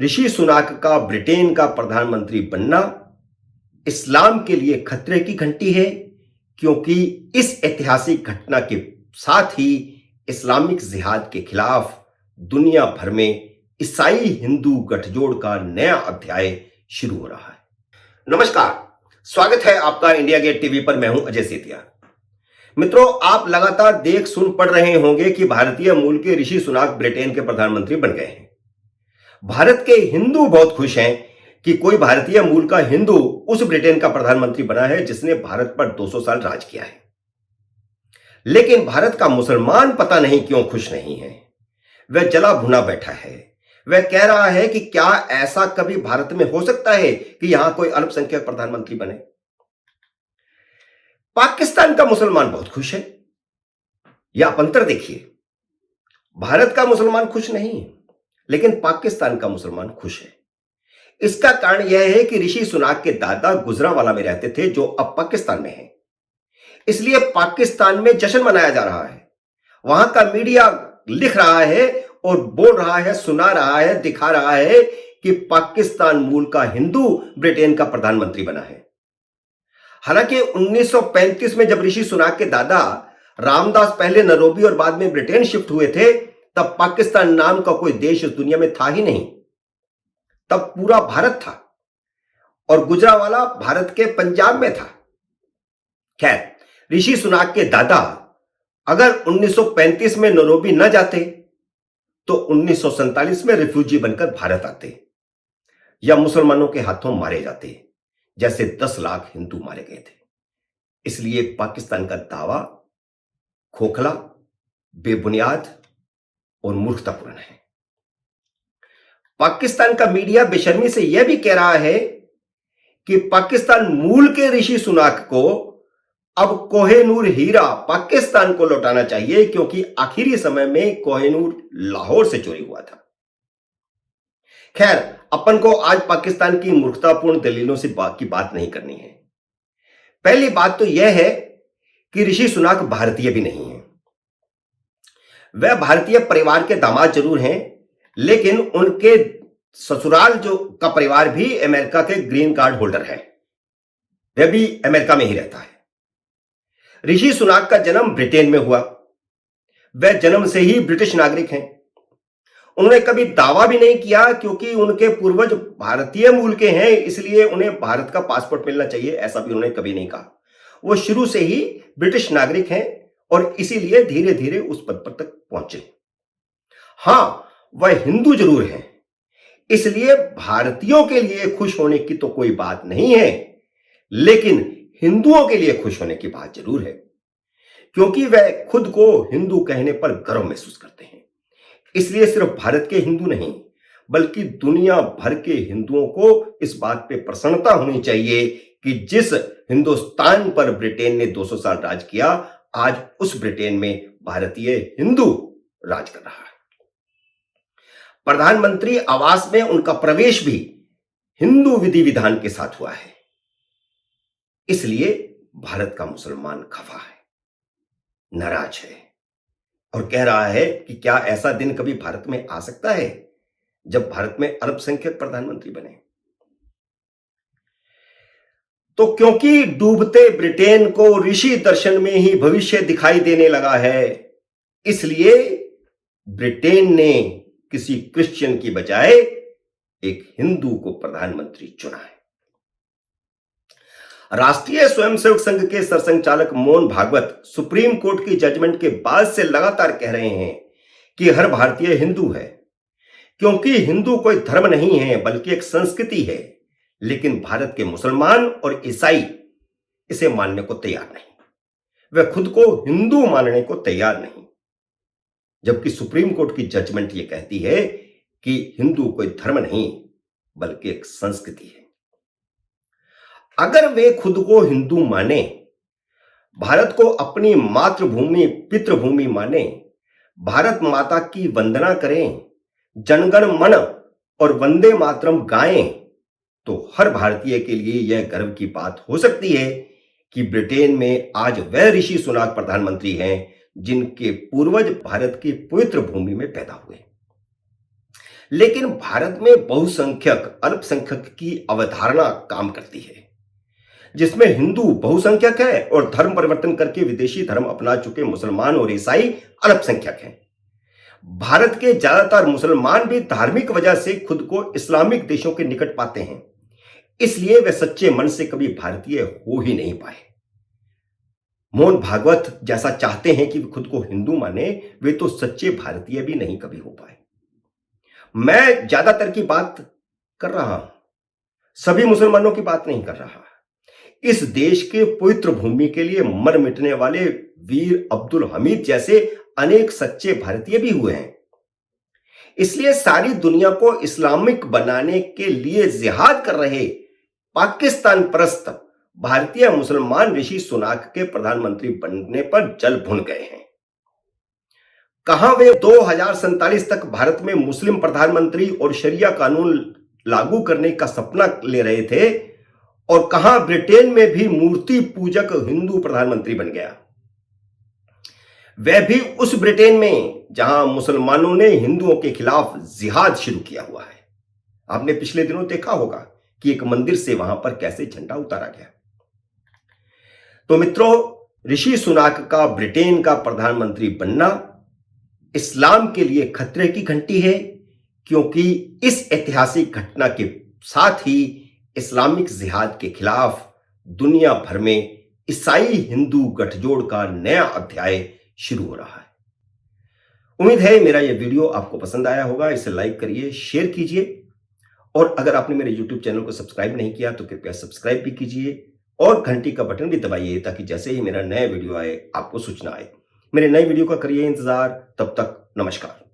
ऋषि सुनाक का ब्रिटेन का प्रधानमंत्री बनना इस्लाम के लिए खतरे की घंटी है, क्योंकि इस ऐतिहासिक घटना के साथ ही इस्लामिक जिहाद के खिलाफ दुनिया भर में ईसाई हिंदू गठजोड़ का नया अध्याय शुरू हो रहा है। नमस्कार, स्वागत है आपका इंडिया गेट टीवी पर। मैं हूं अजय सेतिया। मित्रों, आप लगातार देख सुन पढ़ रहे होंगे कि भारतीय मूल के ऋषि सुनाक ब्रिटेन के प्रधानमंत्री बन गए हैं। भारत के हिंदू बहुत खुश हैं कि कोई भारतीय मूल का हिंदू उस ब्रिटेन का प्रधानमंत्री बना है जिसने भारत पर 200 साल राज किया है। लेकिन भारत का मुसलमान पता नहीं क्यों खुश नहीं है। वह जला भुना बैठा है। वह कह रहा है कि क्या ऐसा कभी भारत में हो सकता है कि यहां कोई अल्पसंख्यक प्रधानमंत्री बने। पाकिस्तान का मुसलमान बहुत खुश है। यह आप अंतर देखिए, भारत का मुसलमान खुश नहीं है, लेकिन पाकिस्तान का मुसलमान खुश है। इसका कारण यह है कि ऋषि सुनाक के दादा गुजरांवाला में रहते थे, जो अब पाकिस्तान में है। इसलिए पाकिस्तान में जश्न मनाया जा रहा है। वहां का मीडिया लिख रहा है और बोल रहा है, सुना रहा है, दिखा रहा है कि पाकिस्तान मूल का हिंदू ब्रिटेन का प्रधानमंत्री बना है। हालांकि 1935 में जब ऋषि सुनाक के दादा रामदास पहले नैरोबी और बाद में ब्रिटेन शिफ्ट हुए थे, तब पाकिस्तान नाम का कोई देश इस दुनिया में था ही नहीं। तब पूरा भारत था और गुजरांवाला भारत के पंजाब में था। खैर, ऋषि सुनाक के दादा अगर 1935 में नैरोबी न जाते तो 1947 में रिफ्यूजी बनकर भारत आते या मुसलमानों के हाथों मारे जाते, जैसे 10 लाख हिंदू मारे गए थे। इसलिए पाकिस्तान का दावा खोखला, बेबुनियाद और मूर्खतापूर्ण है। पाकिस्तान का मीडिया बेशर्मी से यह भी कह रहा है कि पाकिस्तान मूल के ऋषि सुनाक को अब कोहिनूर हीरा पाकिस्तान को लौटाना चाहिए, क्योंकि आखिरी समय में कोहिनूर लाहौर से चोरी हुआ था। खैर, अपन को आज पाकिस्तान की मूर्खतापूर्ण दलीलों से की बात नहीं करनी है। पहली बात तो यह है कि ऋषि सुनाक भारतीय भी नहीं है। वह भारतीय परिवार के दामाद जरूर हैं, लेकिन उनके ससुराल जो का परिवार भी अमेरिका के ग्रीन कार्ड होल्डर है। वह भी अमेरिका में ही रहता है। ऋषि सुनाक का जन्म ब्रिटेन में हुआ। वह जन्म से ही ब्रिटिश नागरिक हैं। उन्होंने कभी दावा भी नहीं किया, क्योंकि उनके पूर्वज भारतीय मूल के हैं, इसलिए उन्हें भारत का पासपोर्ट मिलना चाहिए, ऐसा भी उन्होंने कभी नहीं कहा। वो शुरू से ही ब्रिटिश नागरिक हैं और इसीलिए धीरे धीरे उस पद पर तक पहुंचे। हां, वह हिंदू जरूर हैं, इसलिए भारतीयों के लिए खुश होने की तो कोई बात नहीं है, लेकिन हिंदुओं के लिए खुश होने की बात जरूर है, क्योंकि वह खुद को हिंदू कहने पर गर्व महसूस करते हैं। इसलिए सिर्फ भारत के हिंदू नहीं, बल्कि दुनिया भर के हिंदुओं को इस बात पे प्रसन्नता होनी चाहिए कि जिस हिंदुस्तान पर ब्रिटेन ने 200 साल राज किया, आज उस ब्रिटेन में भारतीय हिंदू राज कर रहा है। प्रधानमंत्री आवास में उनका प्रवेश भी हिंदू विधि विधान के साथ हुआ है। इसलिए भारत का मुसलमान खफा है, नाराज है और कह रहा है कि क्या ऐसा दिन कभी भारत में आ सकता है जब भारत में अल्पसंख्यक प्रधानमंत्री बने। तो क्योंकि डूबते ब्रिटेन को ऋषि दर्शन में ही भविष्य दिखाई देने लगा है, इसलिए ब्रिटेन ने किसी क्रिश्चियन की बजाय एक हिंदू को प्रधानमंत्री चुना है। राष्ट्रीय स्वयंसेवक संघ के सरसंघचालक मोहन भागवत सुप्रीम कोर्ट की जजमेंट के बाद से लगातार कह रहे हैं कि हर भारतीय हिंदू है, क्योंकि हिंदू कोई धर्म नहीं है बल्कि एक संस्कृति है। लेकिन भारत के मुसलमान और ईसाई इसे मानने को तैयार नहीं। वे खुद को हिंदू मानने को तैयार नहीं, जबकि सुप्रीम कोर्ट की जजमेंट यह कहती है कि हिंदू कोई धर्म नहीं बल्कि एक संस्कृति है। अगर वे खुद को हिंदू माने, भारत को अपनी मातृभूमि पितृभूमि माने, भारत माता की वंदना करें, जनगण मन और वंदे मातरम गाएं, तो हर भारतीय के लिए यह गर्व की बात हो सकती है कि ब्रिटेन में आज वह ऋषि सुनाक प्रधानमंत्री हैं जिनके पूर्वज भारत की पवित्र भूमि में पैदा हुए। लेकिन भारत में बहुसंख्यक अल्पसंख्यक की अवधारणा काम करती है, जिसमें हिंदू बहुसंख्यक है और धर्म परिवर्तन करके विदेशी धर्म अपना चुके मुसलमान और ईसाई अल्पसंख्यक हैं। भारत के ज्यादातर मुसलमान भी धार्मिक वजह से खुद को इस्लामिक देशों के निकट पाते हैं, इसलिए वे सच्चे मन से कभी भारतीय हो ही नहीं पाए। मोहन भागवत जैसा चाहते हैं कि वे खुद को हिंदू माने, वे तो सच्चे भारतीय भी नहीं कभी हो पाए। मैं ज्यादातर की बात कर रहा हूं, सभी मुसलमानों की बात नहीं कर रहा। इस देश के पवित्र भूमि के लिए मर मिटने वाले वीर अब्दुल हमीद जैसे अनेक सच्चे भारतीय भी हुए हैं। इसलिए सारी दुनिया को इस्लामिक बनाने के लिए जिहाद कर रहे पाकिस्तान परस्त भारतीय मुसलमान ऋषि सुनाक के प्रधानमंत्री बनने पर जल भुन गए हैं। कहां वे 2047 तक भारत में मुस्लिम प्रधानमंत्री और शरिया कानून लागू करने का सपना ले रहे थे, और कहां ब्रिटेन में भी मूर्ति पूजक हिंदू प्रधानमंत्री बन गया, वह भी उस ब्रिटेन में जहां मुसलमानों ने हिंदुओं के खिलाफ जिहाद शुरू किया हुआ है। आपने पिछले दिनों देखा होगा कि एक मंदिर से वहां पर कैसे झंडा उतारा गया। तो मित्रों, ऋषि सुनाक का ब्रिटेन का प्रधानमंत्री बनना इस्लाम के लिए खतरे की घंटी है, क्योंकि इस ऐतिहासिक घटना के साथ ही इस्लामिक जिहाद के खिलाफ दुनिया भर में ईसाई हिंदू गठजोड़ का नया अध्याय शुरू हो रहा है। उम्मीद है मेरा यह वीडियो आपको पसंद आया होगा। इसे लाइक करिए, शेयर कीजिए, और अगर आपने मेरे YouTube चैनल को सब्सक्राइब नहीं किया तो कृपया सब्सक्राइब भी कीजिए और घंटी का बटन भी दबाइए, ताकि जैसे ही मेरा नया वीडियो आए आपको सूचना आए। मेरे नए वीडियो का करिए इंतजार। तब तक नमस्कार।